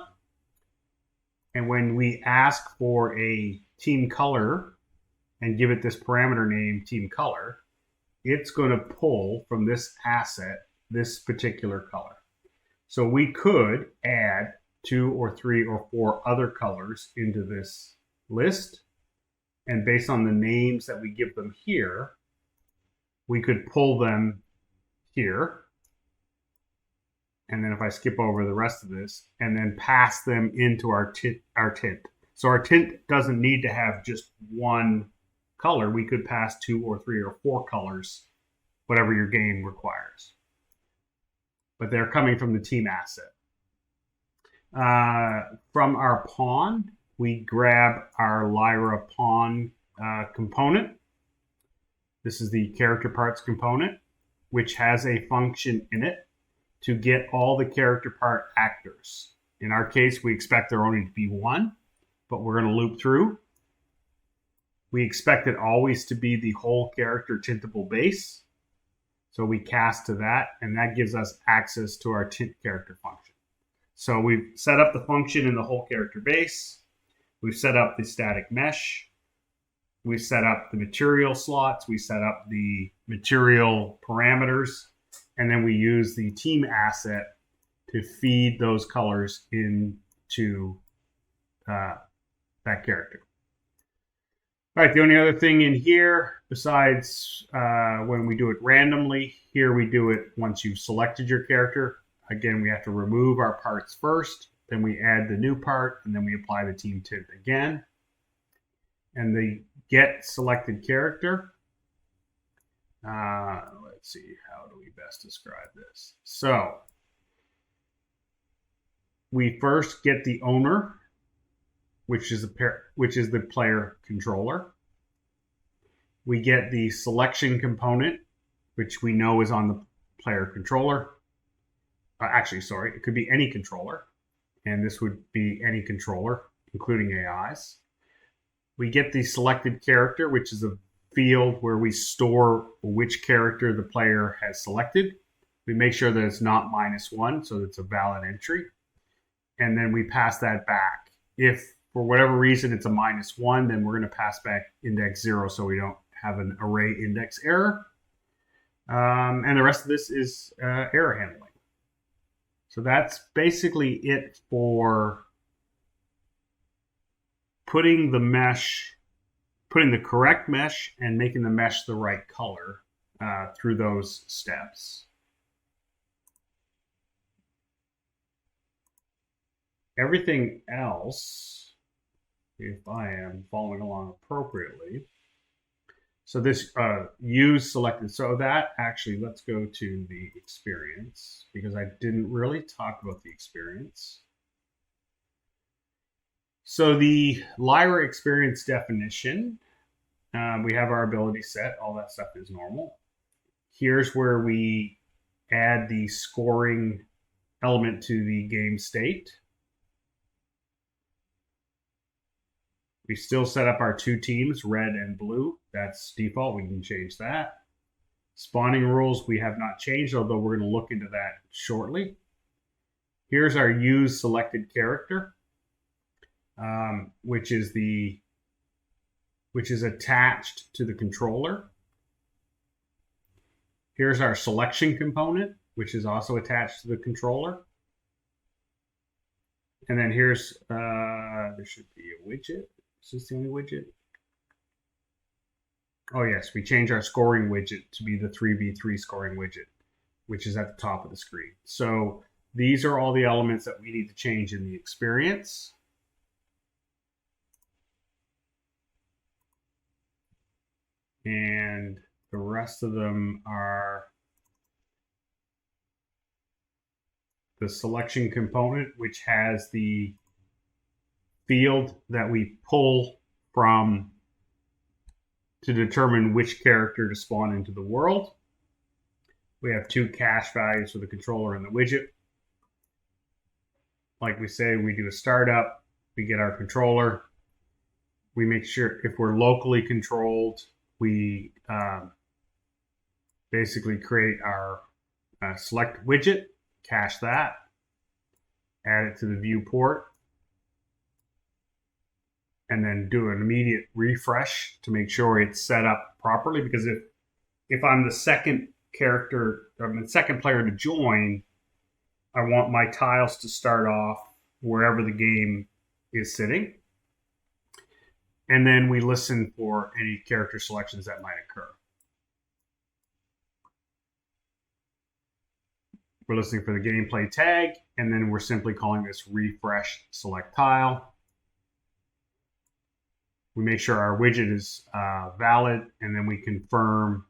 And when we ask for a team color and give it this parameter name team color, it's going to pull from this asset this particular color. So we could add 2 or 3 or 4 other colors into this list, and based on the names that we give them here, we could pull them here. And then if I skip over the rest of this, and then pass them into our tint. So our tint doesn't need to have just one color. We could pass 2 or 3 or 4 colors, whatever your game requires. But they're coming from the team asset. From our pawn, we grab our Lyra pawn component. This is the character parts component, which has a function in it to get all the character part actors. In our case, we expect there only to be one, but we're going to loop through. We expect it always to be the whole character tintable base. So we cast to that, and that gives us access to our tint character function. So we've set up the function in the whole character base. We've set up the static mesh. We've set up the material slots. We set up the material parameters. And then we use the team asset to feed those colors into that character. All right, the only other thing in here, besides when we do it randomly, here we do it once you've selected your character. Again, we have to remove our parts first, then we add the new part, and then we apply the team tint again. And the get selected character, let's see, how do we best describe this? So we first get the owner, which is the player controller. We get the selection component, which we know is on the player controller. It could be any controller, and this would be any controller, including AIs. We get the selected character, which is a field where we store which character the player has selected. We make sure that it's not -1, so it's a valid entry. And then we pass that back. If for whatever reason it's a -1, then we're going to pass back index 0 so we don't have an array index error. And the rest of this is error handling. So that's basically it for putting the correct mesh and making the mesh the right color through those steps. Everything else, if I am following along appropriately. So this use selected. So that actually, let's go to the experience because I didn't really talk about the experience. So the Lyra experience definition, we have our ability set. All that stuff is normal. Here's where we add the scoring element to the game state. We still set up our 2 teams, red and blue. That's default. We can change that. Spawning rules we have not changed, although we're going to look into that shortly. Here's our use selected character, which is attached to the controller. Here's our selection component, which is also attached to the controller. And then here's there should be a widget. Is this the only widget? Oh yes, we change our scoring widget to be the 3v3 scoring widget, which is at the top of the screen. So these are all the elements that we need to change in the experience. And the rest of them are the selection component, which has the field that we pull from to determine which character to spawn into the world. We have 2 cache values for the controller and the widget. Like we say, we do a startup, we get our controller. We make sure if we're locally controlled, we basically create our select widget, cache that. add it to the viewport, and then do an immediate refresh to make sure it's set up properly. Because if I'm the second character, I'm the second player to join, I want my tiles to start off wherever the game is sitting. And then we listen for any character selections that might occur. We're listening for the gameplay tag, and then we're simply calling this refresh select tile. We make sure our widget is valid, and then we confirm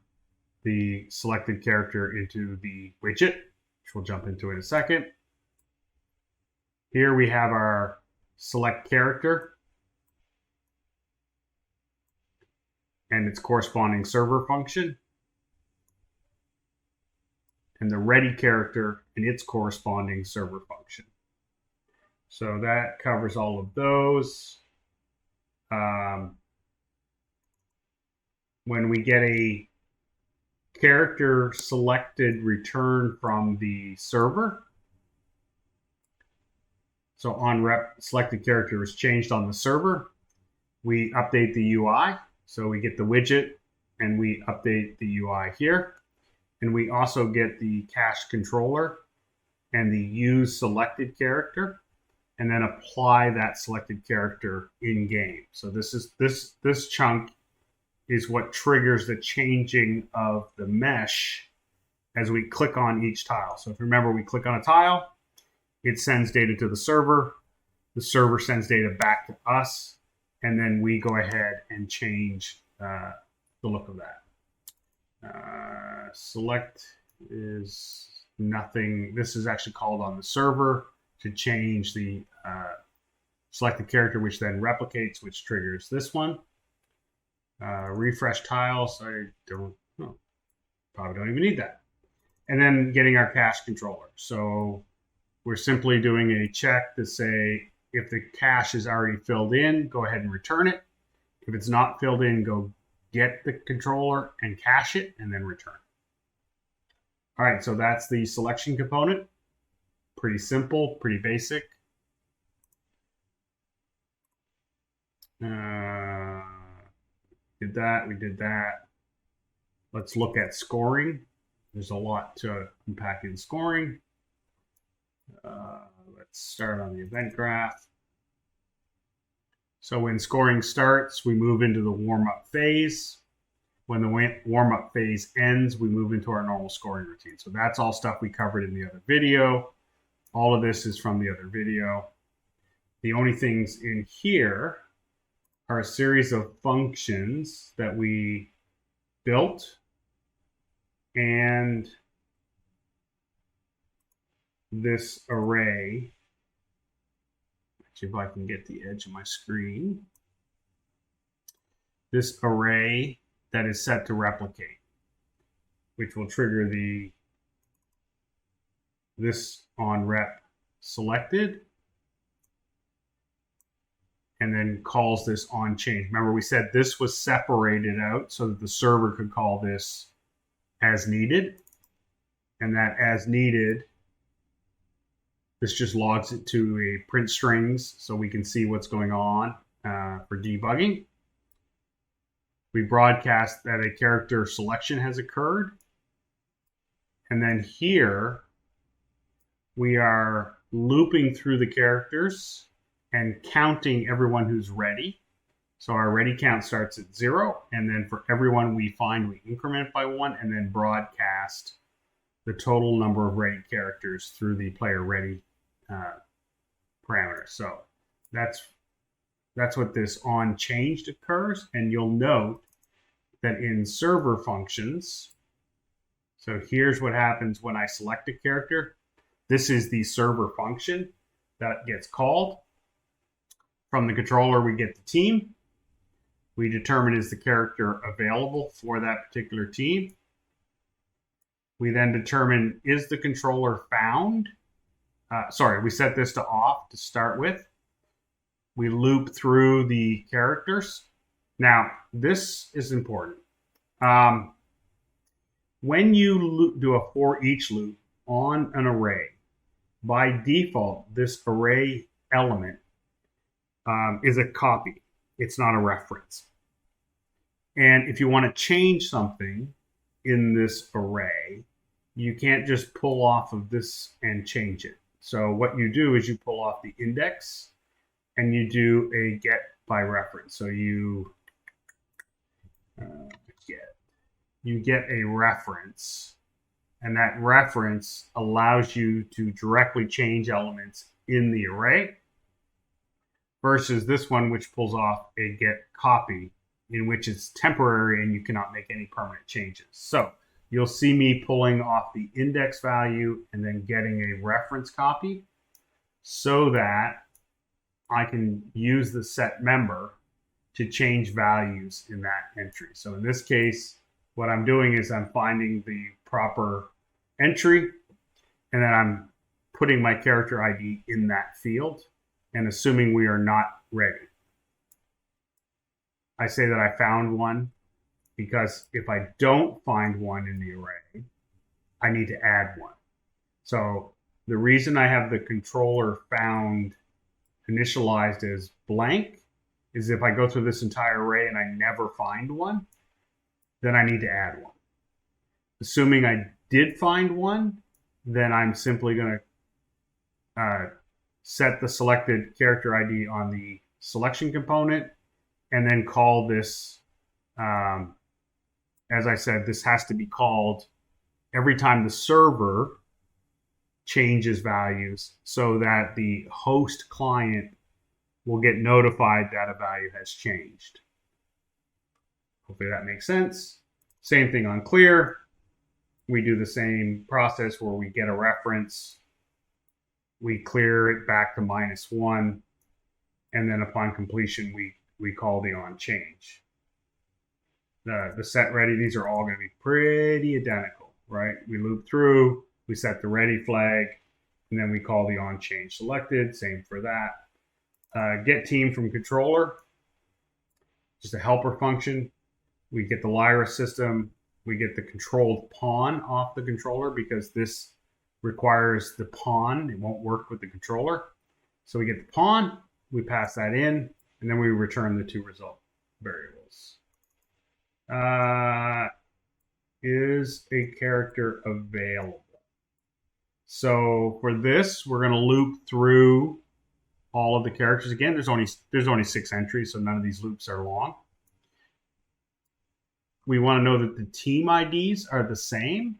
the selected character into the widget, which we'll jump into in a second. Here we have our select character and its corresponding server function, and the ready character and its corresponding server function. So that covers all of those. When we get a character selected return from the server, so on rep selected character is changed on the server, we update the UI. So we get the widget and we update the UI here. And we also get the cache controller and the use selected character, and then apply that selected character in game. So this chunk is what triggers the changing of the mesh as we click on each tile. So if you remember, we click on a tile, it sends data to the server sends data back to us, and then we go ahead and change the look of that. Select is nothing. This is actually called on the server to change the selected character, which then replicates, which triggers this one. Refresh tiles, I don't know. Probably don't even need that. And then getting our cache controller. So we're simply doing a check to say if the cache is already filled in, go ahead and return it. If it's not filled in, go get the controller and cache it and then return. All right, so that's the selection component. Pretty simple, pretty basic. We did that. Let's look at scoring. There's a lot to unpack in scoring. Let's start on the event graph. So when scoring starts, we move into the warm-up phase. When the warm-up phase ends, we move into our normal scoring routine. So that's all stuff we covered in the other video. All of this is from the other video. The only things in here are a series of functions that we built, and this array. Actually, if I can get the edge of my screen, this array that is set to replicate, which will trigger this on rep selected, and then calls this on change. Remember, we said this was separated out so that the server could call this as needed, and that as needed, this just logs it to a print strings so we can see what's going on for debugging. We broadcast that a character selection has occurred. And then here, we are looping through the characters and counting everyone who's ready. So our ready count starts at 0, and then for everyone we find, we increment by 1, and then broadcast the total number of ready characters through the player ready parameter. So that's what this on changed occurs. And you'll note that in server functions, so here's what happens when I select a character. This is the server function that gets called. From the controller, we get the team. We determine is the character available for that particular team. We then determine is the controller found. We set this to off to start with. We loop through the characters. Now, this is important. When you do a for each loop on an array, by default, this array element is a copy. It's not a reference. And if you want to change something in this array, you can't just pull off of this and change it. So what you do is you pull off the index and you do a get by reference. So you get a reference, and that reference allows you to directly change elements in the array, versus this one, which pulls off a get copy, in which it's temporary and you cannot make any permanent changes. So you'll see me pulling off the index value and then getting a reference copy so that I can use the set member to change values in that entry. So in this case, what I'm doing is I'm finding the proper entry, and then I'm putting my character ID in that field and assuming we are not ready. I say that I found one because if I don't find one in the array, I need to add one. So the reason I have the controller found initialized as blank is if I go through this entire array and I never find one, then I need to add one. Assuming I did find one, then I'm simply going to set the selected character ID on the selection component and then call this, as I said, this has to be called every time the server changes values so that the host client will get notified that a value has changed. Hopefully that makes sense. Same thing on clear. We do the same process where we get a reference, we clear it back to -1, and then upon completion, we call the on change. The set ready, these are all going to be pretty identical, right? We loop through, we set the ready flag, and then we call the on change selected. Same for that. Get team from controller, just a helper function. We get the Lyra system. We get the controlled pawn off the controller because this requires the pawn. It won't work with the controller. So we get the pawn, we pass that in, and then we return the two result variables. Is a character available? So for this, we're going to loop through all of the characters. Again, there's only 6 entries, so none of these loops are long. We want to know that the team IDs are the same.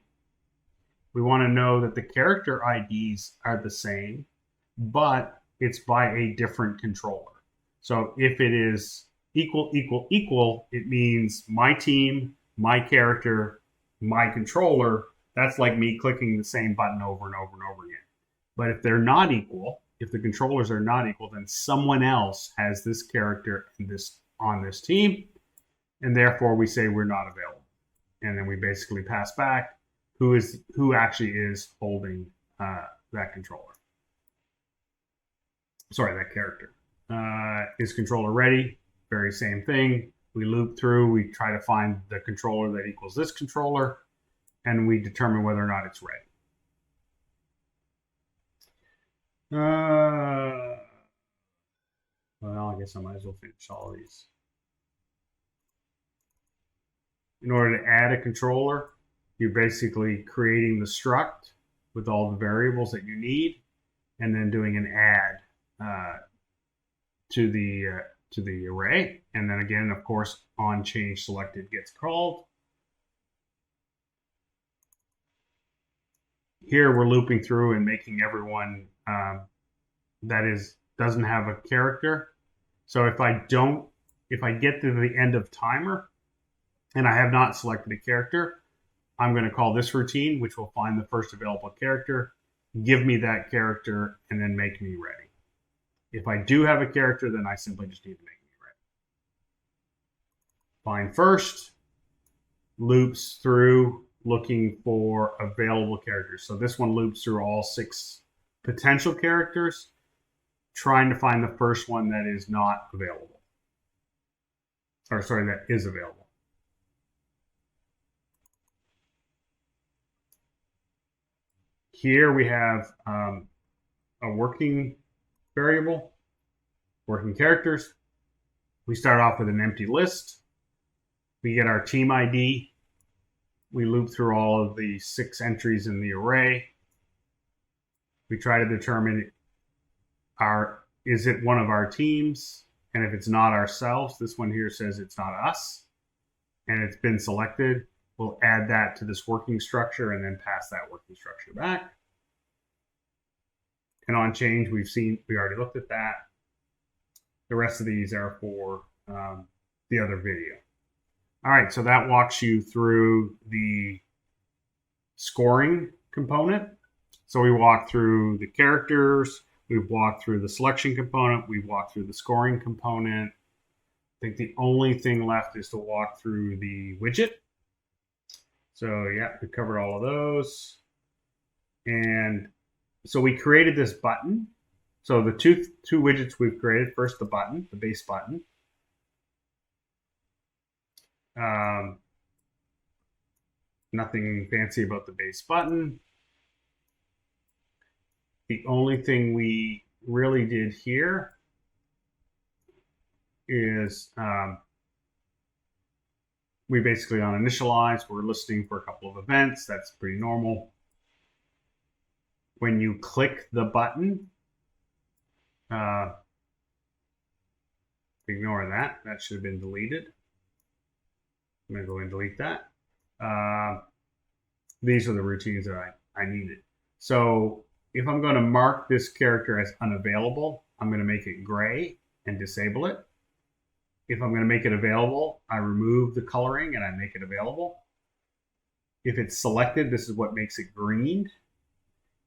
We want to know that the character IDs are the same, but it's by a different controller. So if it is equal, equal, equal, it means my team, my character, my controller. That's like me clicking the same button over and over and over again. But if they're not equal, if the controllers are not equal, then someone else has this character and this on this team, and therefore we say we're not available. And then we basically pass back who actually is holding that controller. Sorry, that character. Is controller ready? Very same thing. We loop through, we try to find the controller that equals this controller, and we determine whether or not it's ready. Well, I guess I might as well finish all of these. In order to add a controller, you're basically creating the struct with all the variables that you need, and then doing an add to the array. And then again, of course, on change selected gets called. Here we're looping through and making everyone doesn't have a character. So if I get to the end of timer and I have not selected a character, I'm going to call this routine, which will find the first available character, give me that character, and then make me ready. If I do have a character, then I simply just need to make me ready. Find first, loops through looking for available characters. So this one loops through all 6 potential characters, trying to find the first one that is not available. Or sorry, that is available. Here we have a working variable, working characters. We start off with an empty list. We get our team ID. We loop through all of the 6 entries in the array. We try to determine is it one of our teams? And if it's not ourselves, this one here says it's not us, and it's been selected, we'll add that to this working structure and then pass that working structure back. And on change, we already looked at that. The rest of these are for the other video. All right, so that walks you through the scoring component. So we walked through the characters, we've walked through the selection component, we've walked through the scoring component. I think the only thing left is to walk through the widget. So yeah, we covered all of those. And so we created this button. So the two widgets we've created, first the button, the base button. Nothing fancy about the base button. The only thing we really did here is we basically on initialize, we're listening for a couple of events. That's pretty normal. When you click the button, ignore that. That should have been deleted. I'm going to go and delete that. These are the routines that I needed. So if I'm going to mark this character as unavailable, I'm going to make it gray and disable it. If I'm going to make it available, I remove the coloring and I make it available. If it's selected, this is what makes it green.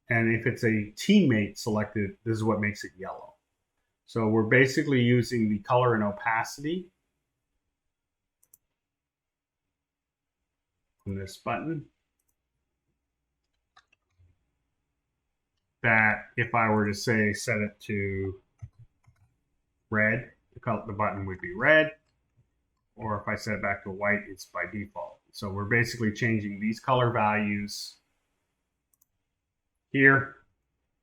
And if it's a teammate selected, this is what makes it yellow. So we're basically using the color and opacity on this button. That if I were to say set it to red, the button would be red. Or if I set it back to white, it's by default. So we're basically changing these color values here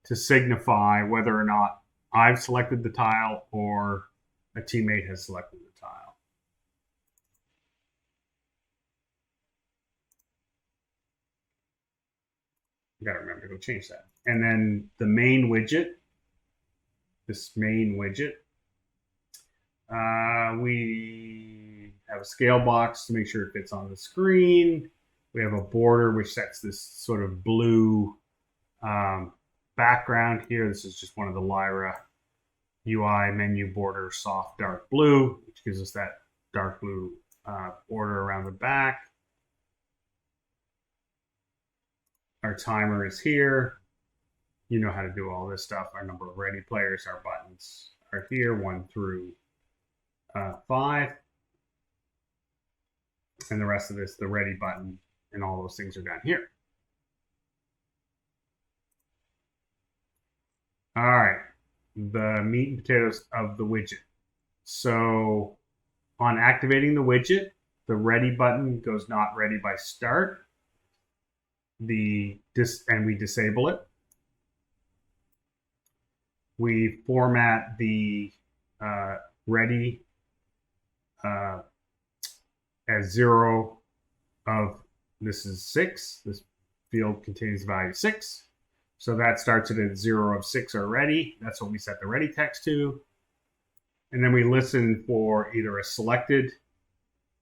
to signify whether or not I've selected the tile or a teammate has selected the tile. You got to remember to go change that. And then the main widget, this main widget, we have a scale box to make sure it fits on the screen. We have a border which sets this sort of blue background here. This is just one of the Lyra UI menu border soft dark blue, which gives us that dark blue border around the back. Our timer is here. You know how to do all this stuff. Our number of ready players, our buttons are here, 1 through 5. And the rest of this, the ready button and all those things are down here. All right, the meat and potatoes of the widget. So on activating the widget, the ready button goes not ready by start. And we disable it. We format the ready as 0 of, this is 6. This field contains value 6. So that starts it at 0 of 6 already. That's what we set the ready text to. And then we listen for either a selected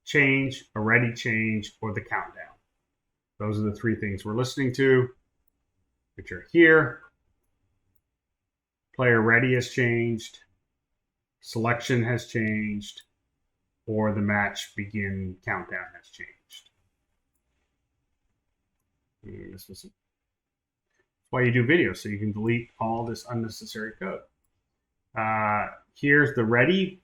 change, a ready change, or the countdown. Those are the 3 things we're listening to, which are here. Player ready has changed, selection has changed, or the match begin countdown has changed. That's why you do videos, so you can delete all this unnecessary code. Here's the ready.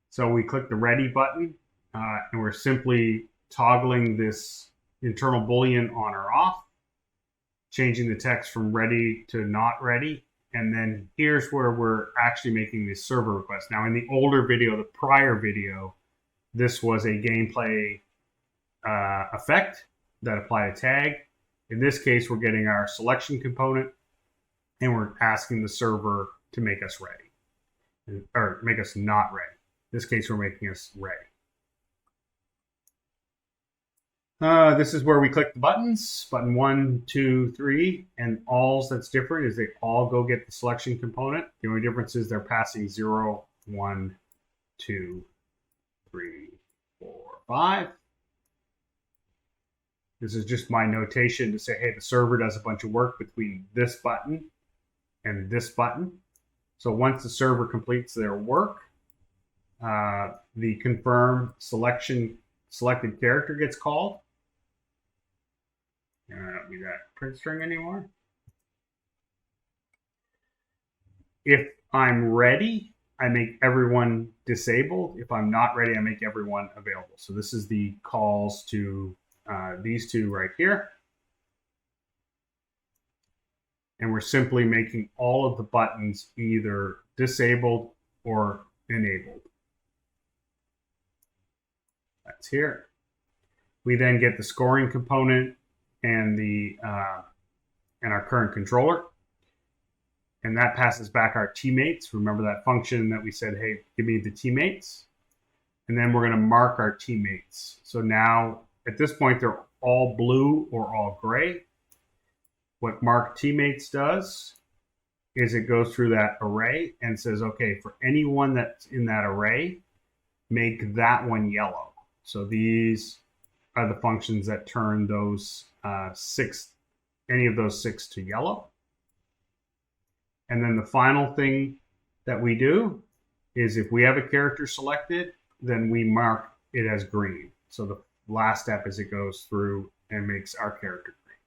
So we click the ready button, and we're simply toggling this internal boolean on or off, changing the text from ready to not ready. And then here's where we're actually making this server request. Now in the older video, the prior video, this was a gameplay effect that applied a tag. In this case, we're getting our selection component and we're asking the server to make us ready, or make us not ready. In this case, we're making us ready. This is where we click the buttons, button 1, 2, 3, and all that's different is they all go get the selection component. The only difference is they're passing 0, 1, 2, 3, 4, 5. This is just my notation to say, hey, the server does a bunch of work between this button and this button. So once the server completes their work, the confirm selected character gets called. I don't need that print string anymore. If I'm ready, I make everyone disabled. If I'm not ready, I make everyone available. So this is the calls to these two right here. And we're simply making all of the buttons either disabled or enabled. That's here. We then get the scoring component and our current controller, and that passes back our teammates. Remember that function that we said, hey, give me the teammates, and then we're going to mark our teammates. So now at this point they're all blue or all gray. What mark teammates does is it goes through that array and says, okay, for anyone that's in that array, make that one yellow. So these are the functions that turn those any of those 6 to yellow. And then the final thing that we do is if we have a character selected, then we mark it as green. So the last step is it goes through and makes our character green.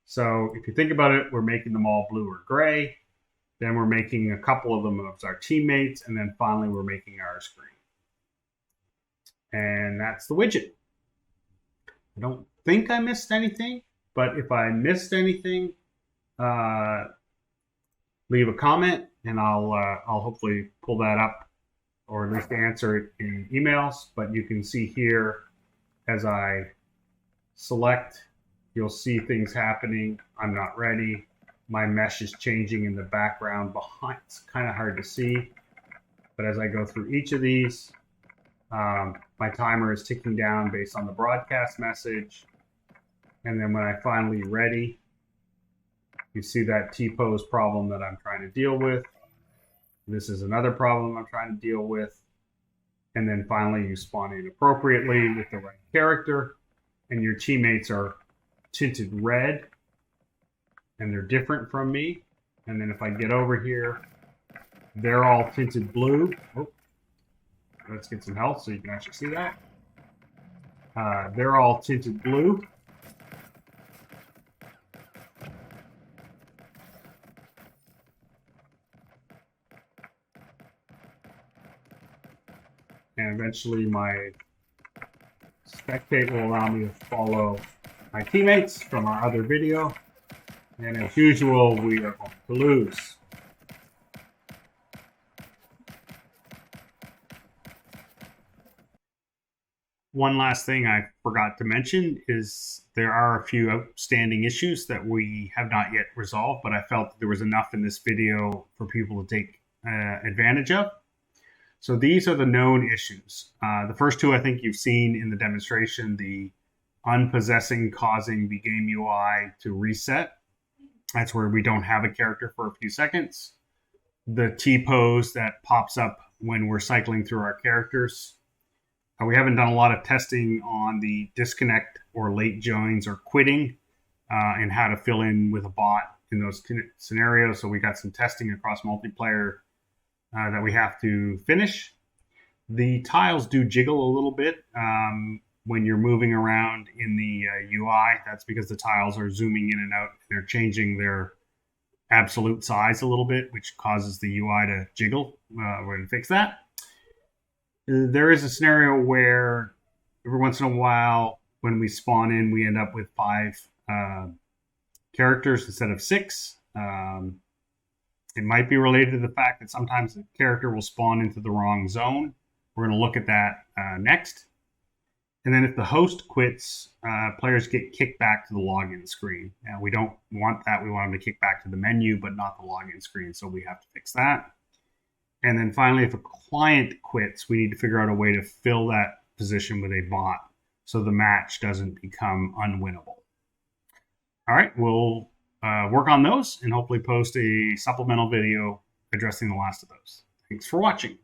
So if you think about it, we're making them all blue or gray. Then we're making a couple of them as our teammates. And then finally, we're making ours green. And that's the widget. I don't think I missed anything, but if I missed anything, leave a comment and I'll hopefully pull that up or at least answer it in emails. But you can see here as I select, you'll see things happening. I'm not ready. My mesh is changing in the background behind. It's kind of hard to see, but as I go through each of these, my timer is ticking down based on the broadcast message. And then when I finally ready, you see that T-pose problem that I'm trying to deal with. This is another problem I'm trying to deal with. And then finally you spawn in appropriately with the right character, and your teammates are tinted red and they're different from me. And then if I get over here, they're all tinted blue. Oh, let's get some health so you can actually see that. They're all tinted blue. And eventually my spectate will allow me to follow my teammates from our other video. And as usual, we are going to lose. One last thing I forgot to mention is there are a few outstanding issues that we have not yet resolved, but I felt that there was enough in this video for people to take advantage of. So these are the known issues. The first two I think you've seen in the demonstration, the unpossessing causing the game UI to reset. That's where we don't have a character for a few seconds. The T-pose that pops up when we're cycling through our characters. We haven't done a lot of testing on the disconnect or late joins or quitting and how to fill in with a bot in those scenarios. So we got some testing across multiplayer that we have to finish. The tiles do jiggle a little bit when you're moving around in the UI. That's because the tiles are zooming in and out. They're changing their absolute size a little bit, which causes the UI to jiggle. We're going to fix that. There is a scenario where every once in a while, when we spawn in, we end up with 5 characters instead of 6. It might be related to the fact that sometimes the character will spawn into the wrong zone. We're going to look at that next. And then if the host quits, players get kicked back to the login screen. Now, we don't want that. We want them to kick back to the menu, but not the login screen. So we have to fix that. And then finally, if a client quits, we need to figure out a way to fill that position with a bot so the match doesn't become unwinnable. All right, we'll work on those and hopefully post a supplemental video addressing the last of those. Thanks for watching.